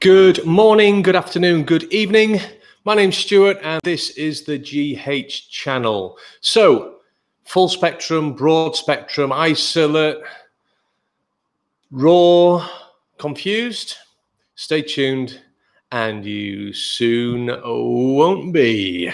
Good morning, good afternoon, good evening. My name's Stuart and this is the GH channel. So, full spectrum, broad spectrum, isolate, raw, confused? Stay tuned and you soon won't be.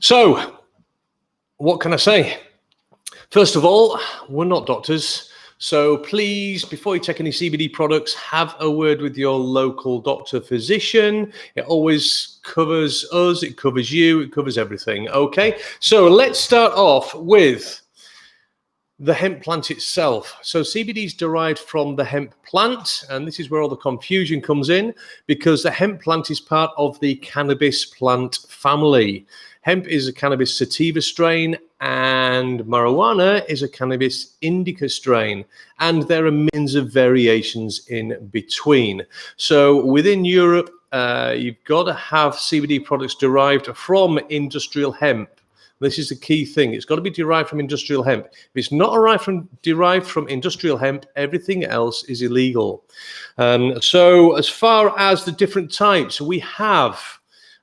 So, what can I say? First of all, we're not doctors. So please, before you take any CBD products, have a word with your local doctor physician. It always covers us, it covers you, it covers everything. Okay, so let's start off with the hemp plant itself. So CBD is derived from the hemp plant, and this is where all the confusion comes in because the hemp plant is part of the cannabis plant family. Hemp is a cannabis sativa strain and marijuana is a cannabis indica strain. And there are millions of variations in between. So within Europe, you've got to have CBD products derived from industrial hemp. This is the key thing. It's got to be derived from industrial hemp. If it's not derived from industrial hemp, everything else is illegal. So as far as the different types, we have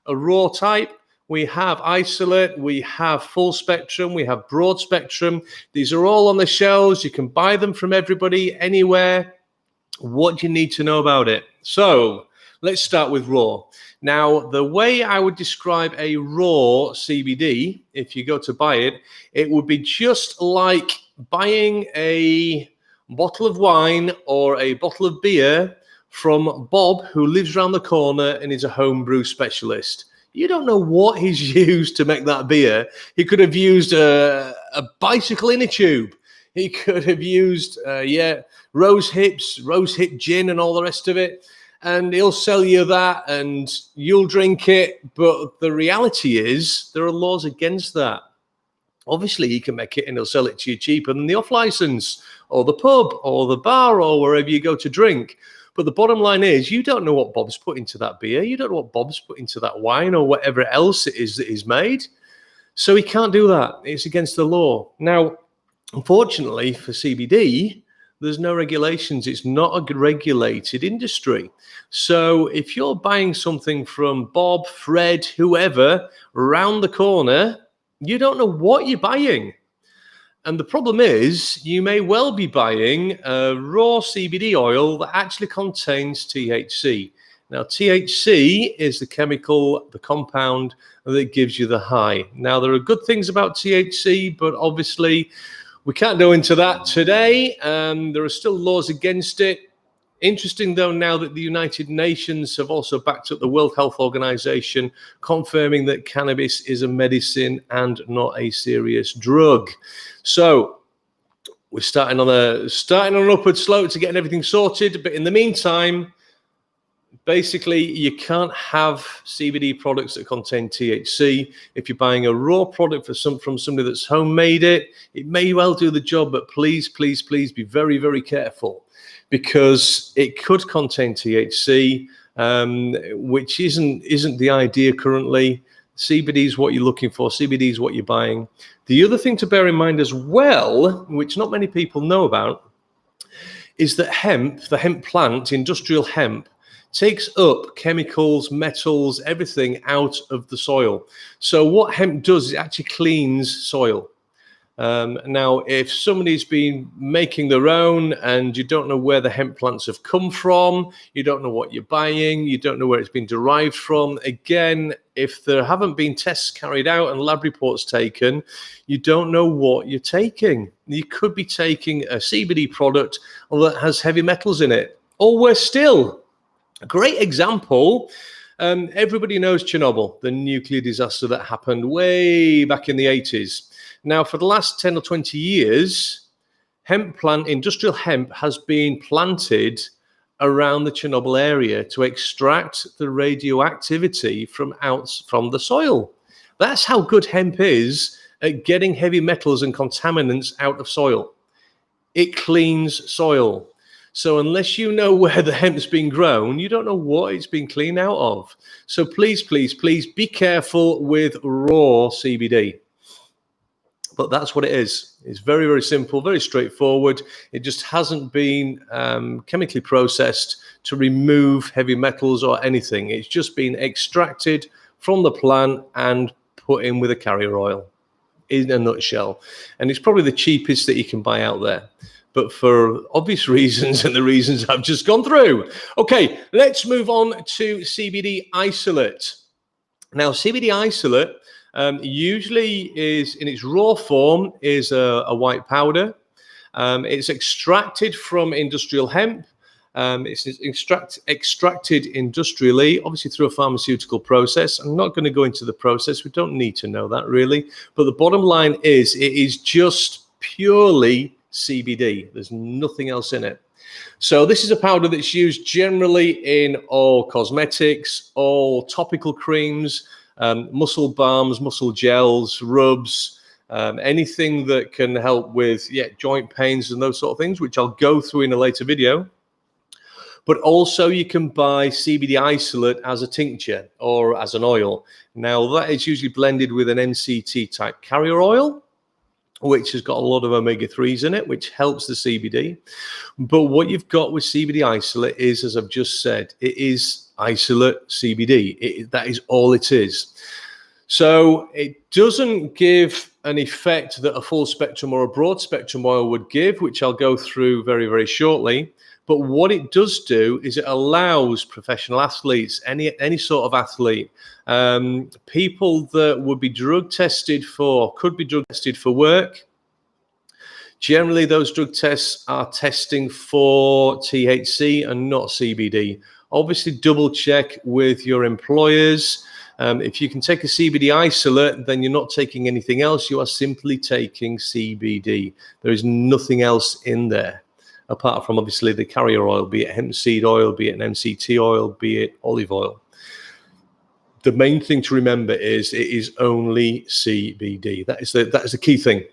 a raw type, we have isolate, we have full spectrum, we have broad spectrum. These are all on the shelves. You can buy them from everybody, anywhere. What do you need to know about it? So let's start with raw. Now, the way I would describe a raw CBD, if you go to buy it, it would be just like buying a bottle of wine or a bottle of beer from Bob, who lives around the corner and is a homebrew specialist. You don't know what he's used to make that beer. He could have used a bicycle in a tube. He could have used, rose hip gin and all the rest of it. And he'll sell you that and you'll drink it. But the reality is there are laws against that. Obviously, he can make it and he'll sell it to you cheaper than the off-license or the pub or the bar or wherever you go to drink. But the bottom line is you don't know what Bob's put into that beer. You don't know what Bob's put into that wine or whatever else it is that is made. So he can't do that. It's against the law. Now, unfortunately for CBD, there's no regulations. It's not a regulated industry. So if you're buying something from Bob, Fred, whoever, around the corner, you don't know what you're buying. And the problem is you may well be buying a raw CBD oil that actually contains THC. Now, THC is the chemical, the compound that gives you the high. Now, there are good things about THC, but obviously we can't go into that today. There are still laws against it. Interesting, though, now that the United Nations have also backed up the World Health Organization, confirming that cannabis is a medicine and not a serious drug. So we're starting on an upward slope to getting everything sorted. But in the meantime, basically, you can't have CBD products that contain THC. If you're buying a raw product from somebody that's homemade it, it may well do the job, but please, please, please be very, very careful because it could contain THC, which isn't the idea currently. CBD is what you're looking for. CBD is what you're buying. The other thing to bear in mind as well, which not many people know about, is that the hemp plant, industrial hemp, takes up chemicals, metals, everything out of the soil. So what hemp does is it actually cleans soil. Now, if somebody's been making their own and you don't know where the hemp plants have come from, you don't know what you're buying, you don't know where it's been derived from, again, if there haven't been tests carried out and lab reports taken, you don't know what you're taking. You could be taking a CBD product that has heavy metals in it. Or worse still, a great example, everybody knows Chernobyl, the nuclear disaster that happened way back in the 80s. Now, for the last 10 or 20 years, industrial hemp has been planted around the Chernobyl area to extract the radioactivity from the soil. That's how good hemp is at getting heavy metals and contaminants out of soil. It cleans soil. So unless you know where the hemp's been grown, you don't know what it's been cleaned out of. So please, please, please be careful with raw CBD. But that's what it is. It's very, very simple, very straightforward. It just hasn't been chemically processed to remove heavy metals or anything. It's just been extracted from the plant and put in with a carrier oil, in a nutshell. And it's probably the cheapest that you can buy out there, but for obvious reasons and the reasons I've just gone through. Okay, let's move on to CBD isolate. Now, CBD isolate usually is, in its raw form, is a white powder. It's extracted from industrial hemp. It's extracted industrially, obviously through a pharmaceutical process. I'm not going to go into the process. We don't need to know that really. But the bottom line is it is just purely CBD. There's nothing else in it. So this is a powder that's used generally in all cosmetics, all topical creams, muscle balms, muscle gels, rubs, anything that can help with joint pains and those sort of things, which I'll go through in a later video. But also you can buy CBD isolate as a tincture or as an oil. Now that is usually blended with an MCT type carrier oil, which has got a lot of omega-3s in it, which helps the CBD. But what you've got with CBD isolate is, as I've just said, it is isolate CBD. That is all it is. So it doesn't give an effect that a full spectrum or a broad spectrum oil would give, which I'll go through very, very shortly. But what it does do is it allows professional athletes, any sort of athlete, people that would be drug tested for, could be drug tested for work. Generally, those drug tests are testing for THC and not CBD. Obviously, double check with your employers. If you can take a CBD isolate, then you're not taking anything else. You are simply taking CBD. There is nothing else in there, apart from obviously the carrier oil, be it hemp seed oil, be it an MCT oil, be it olive oil. The main thing to remember is it is only CBD. That is the key thing.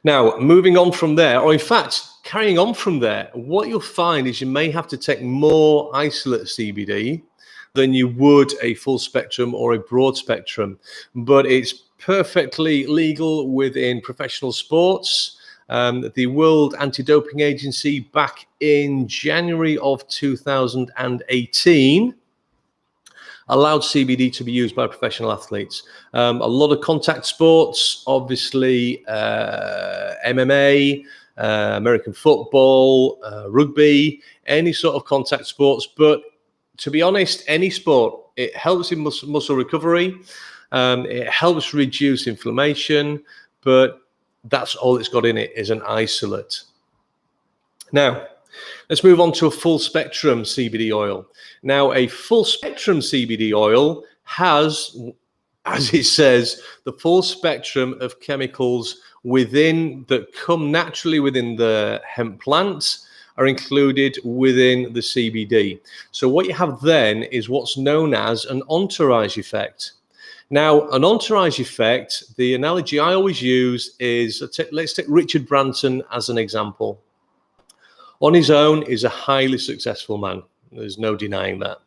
Now, moving on from there, or in fact, carrying on from there, what you'll find is you may have to take more isolate CBD than you would a full spectrum or a broad spectrum, but it's perfectly legal within professional sports. The World Anti-Doping Agency back in January of 2018 allowed CBD to be used by professional athletes. A lot of contact sports, obviously MMA, American football, rugby, any sort of contact sports. But to be honest, any sport, it helps in muscle recovery. It helps reduce inflammation, but that's all it's got in it is an isolate. Now, let's move on to a full spectrum CBD oil. Now, a full spectrum CBD oil has, as it says, the full spectrum of chemicals within that come naturally within the hemp plant are included within the CBD. So what you have then is what's known as an entourage effect. Now, an entourage effect, the analogy I always use is, let's take Richard Branson as an example. On his own, is a highly successful man. There's no denying that.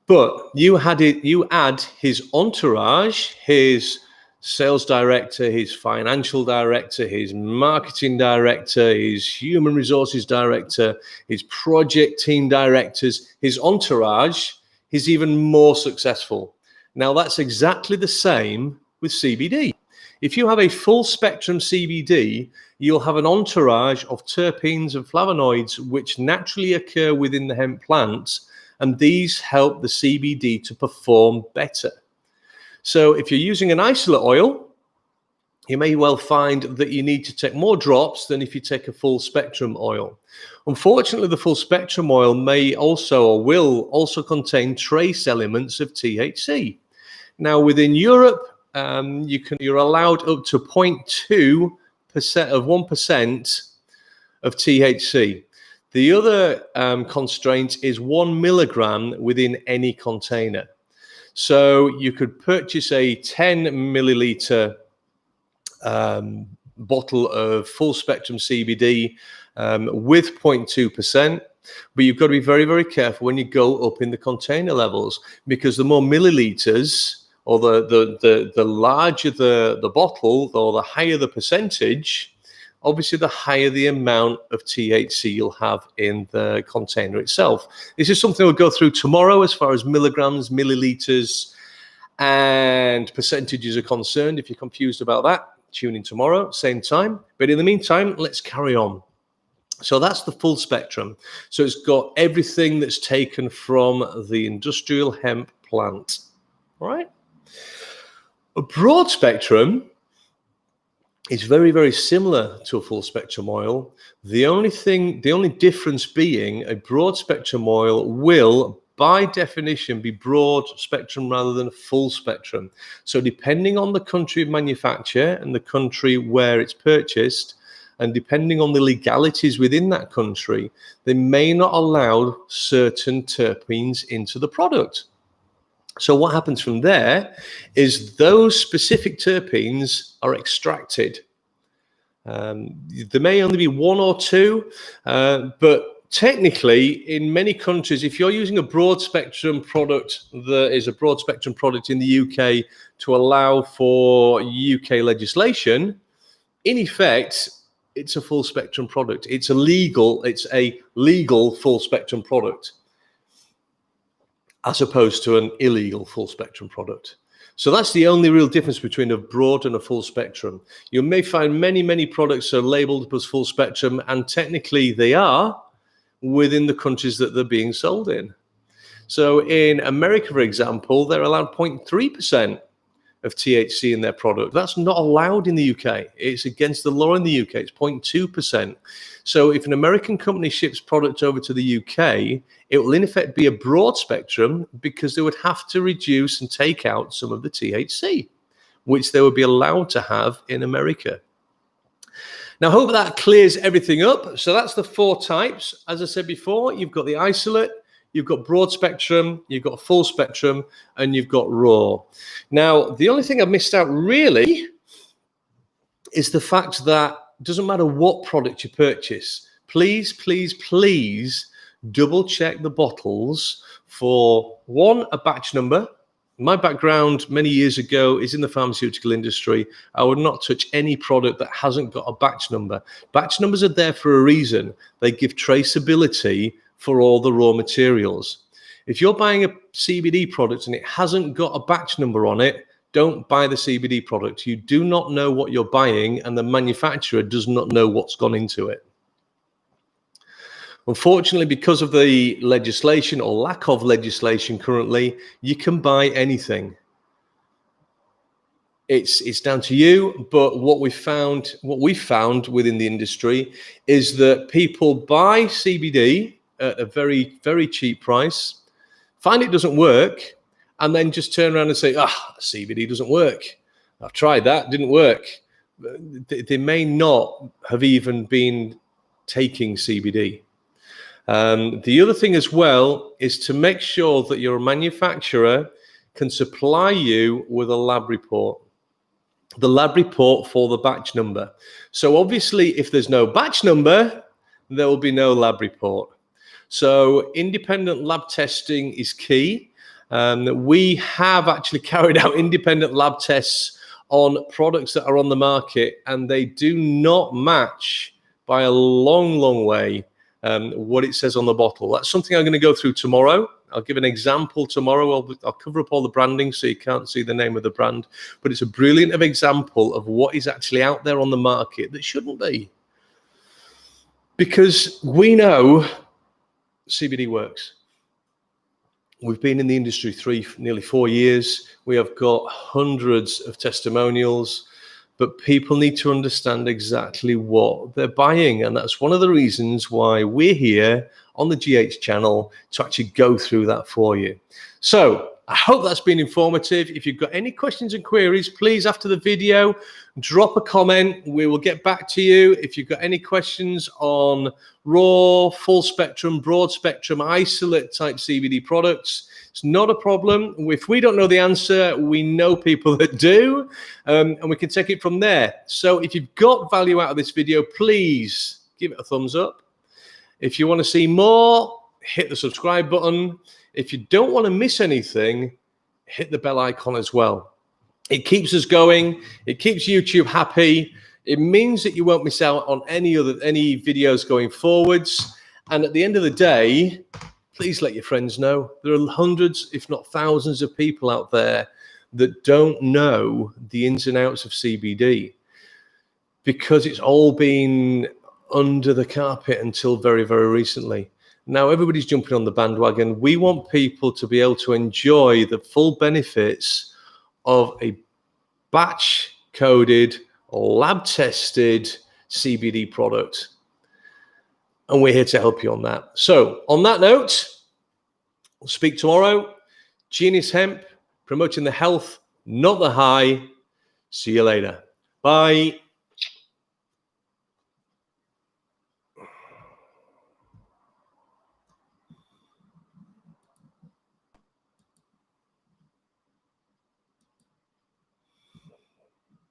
But you add his entourage, his sales director, his financial director, his marketing director, his human resources director, his project team directors, his entourage is even more successful. Now, that's exactly the same with CBD. If you have a full spectrum CBD, you'll have an entourage of terpenes and flavonoids which naturally occur within the hemp plant, and these help the CBD to perform better. So if you're using an isolate oil, you may well find that you need to take more drops than if you take a full spectrum oil. Unfortunately, the full spectrum oil may also or will also contain trace elements of THC. Now, within Europe, you're allowed up to 0.2% of 1% of THC. The other constraint is 1 milligram within any container. So you could purchase a 10 milliliter bottle of full spectrum CBD with 0.2%. But you've got to be very, very careful when you go up in the container levels, because the more milliliters, or the larger the bottle, or the higher the percentage, obviously the higher the amount of THC you'll have in the container itself. This is something we'll go through tomorrow as far as milligrams, milliliters, and percentages are concerned. If you're confused about that, tune in tomorrow, same time. But in the meantime, let's carry on. So that's the full spectrum. So it's got everything that's taken from the industrial hemp plant. All right. A broad spectrum is very, very similar to a full spectrum oil. The only difference being a broad spectrum oil will, by definition, be broad spectrum rather than full spectrum. So depending on the country of manufacture and the country where it's purchased, and depending on the legalities within that country, they may not allow certain terpenes into the product. So what happens from there is those specific terpenes are extracted. There may only be one or two, but technically in many countries, if you're using a broad spectrum product that is a broad spectrum product in the UK to allow for UK legislation, in effect, it's a full spectrum product. It's a legal full spectrum product, as opposed to an illegal full spectrum product. So that's the only real difference between a broad and a full spectrum. You may find many products are labeled as full spectrum, and technically they are within the countries that they're being sold in. So in America, for example, they're allowed 0.3% of THC in their product. That's not allowed in the UK. It's against the law in the UK. It's 0.2%. So if an American company ships product over to the UK, it will in effect be a broad spectrum, because they would have to reduce and take out some of the THC, which they would be allowed to have in America. Now, I hope that clears everything up. So that's the 4 types. As I said before, you've got the isolate, you've got broad spectrum, you've got full spectrum, and you've got raw. Now, the only thing I missed out really is the fact that it doesn't matter what product you purchase, please double check the bottles for, one, a batch number. My background many years ago is in the pharmaceutical industry. I would not touch any product that hasn't got a batch number. Batch numbers are there for a reason. They give traceability for all the raw materials. If you're buying a CBD product and it hasn't got a batch number on it, don't buy the CBD product. You do not know what you're buying, and the manufacturer does not know what's gone into it. Unfortunately, because of the legislation or lack of legislation currently, you can buy anything. It's down to you, but what we found within the industry is that people buy CBD at a very, very cheap price, find it doesn't work, and then just turn around and say, CBD doesn't work. I've tried that, didn't work. They may not have even been taking CBD. The other thing as well is to make sure that your manufacturer can supply you with a lab report. The lab report for the batch number. So obviously, if there's no batch number, there will be no lab report. So independent lab testing is key. We have actually carried out independent lab tests on products that are on the market, and they do not match by a long way what it says on the bottle. That's something I'm going to go through tomorrow. I'll give an example tomorrow. I'll cover up all the branding so you can't see the name of the brand, but it's a brilliant example of what is actually out there on the market that shouldn't be. Because we know CBD works. We've been in the industry nearly 4 years. We have got hundreds of testimonials, but people need to understand exactly what they're buying. And that's one of the reasons why we're here on the GH channel to actually go through that for you. So I hope that's been informative. If you've got any questions and queries, please, after the video, drop a comment. We will get back to you. If you've got any questions on raw, full spectrum, broad spectrum, isolate type CBD products, it's not a problem. If we don't know the answer, we know people that do, and we can take it from there. So if you've got value out of this video, please give it a thumbs up. If you want to see more, hit the subscribe button. If you don't want to miss anything, hit the bell icon as well. It keeps us going. It keeps YouTube happy. It means that you won't miss out on any videos going forwards. And at the end of the day, please let your friends know. There are hundreds, if not thousands of people out there that don't know the ins and outs of CBD because it's all been under the carpet until very, very recently. Now everybody's jumping on the bandwagon. We want people to be able to enjoy the full benefits of a batch-coded, lab-tested CBD product. And we're here to help you on that. So on that note, we'll speak tomorrow. Genius Hemp, promoting the health, not the high. See you later. Bye.